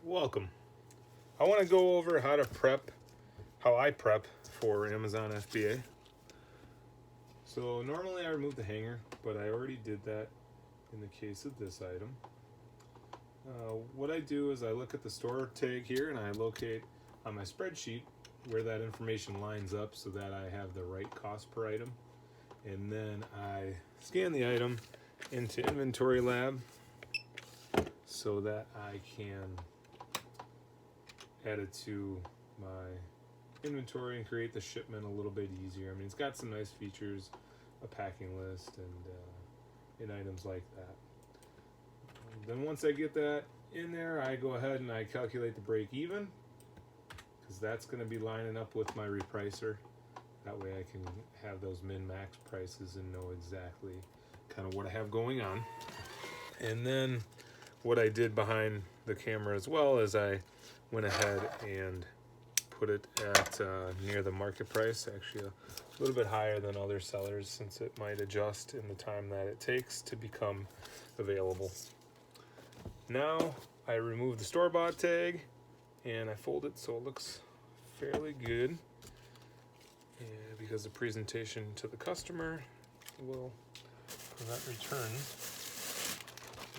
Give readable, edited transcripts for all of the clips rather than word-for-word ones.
Welcome. I want to go over how I prep for Amazon FBA. So normally I remove the hanger, but I already did that in the case of this item. What I do is I look at the store tag here and I locate on my spreadsheet where that information lines up so that I have the right cost per item. And then I scan the item into Inventory Lab so that I can add it to my inventory and create the shipment a little bit easier. I mean, it's got some nice features, a packing list, and items like that. Then once I get that in there, I go ahead and I calculate the break even, because that's going to be lining up with my repricer. That way I can have those min-max prices and know exactly kind of what I have going on. And then what I did behind the camera as well is I went ahead and put it at near the market price, actually a little bit higher than other sellers, since it might adjust in the time that it takes to become available. Now I remove the store-bought tag and I fold it so it looks fairly good, and because the presentation to the customer will prevent returns,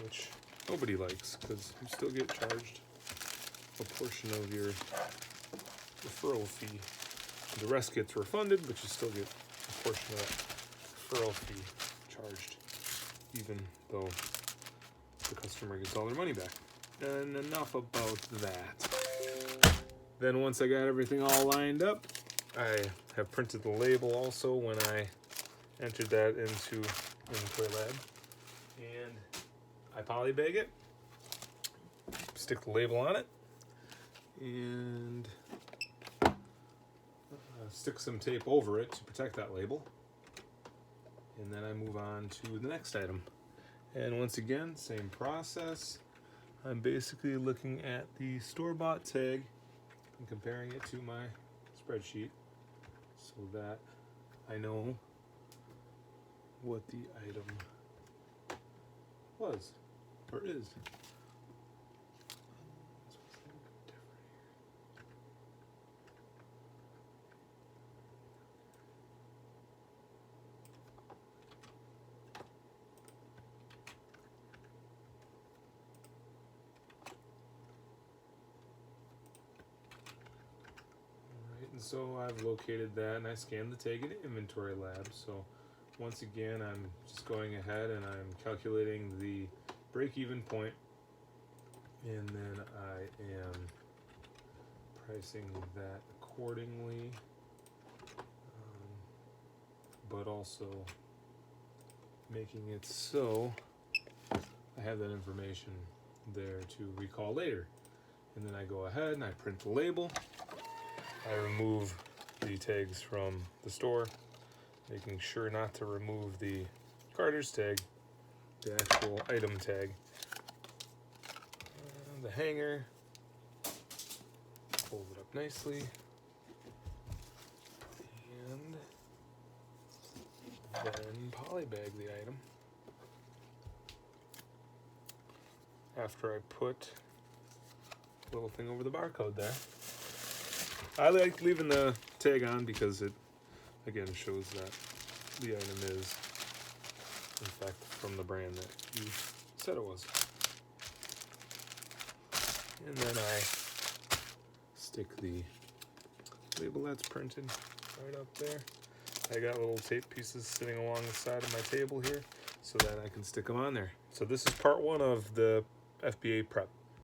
which nobody likes because you still get charged a portion of your referral fee. The rest gets refunded, but you still get a portion of that referral fee charged, even though the customer gets all their money back. And enough about that. Then once I got everything all lined up, I have printed the label also when I entered that into Inventory Lab. And I polybag it, stick the label on it, and stick some tape over it to protect that label. And then I move on to the next item. And once again, same process. I'm basically looking at the store-bought tag and comparing it to my spreadsheet so that I know what the item was or is. And so I've located that and I scanned the tag in Inventory Lab. So once again, I'm just going ahead and I'm calculating the break-even point, and then I am pricing that accordingly, but also making it so I have that information there to recall later. And then I go ahead and I print the label. I remove the tags from the store, making sure not to remove the Carter's tag, the actual item tag. The hanger, fold it up nicely, and then polybag the item. After I put a little thing over the barcode there. I like leaving the tag on because it, again, shows that the item is, in fact, from the brand that you said it was. And then I stick the label that's printed right up there. I got little tape pieces sitting along the side of my table here so that I can stick them on there. So this is part one of the FBA prep.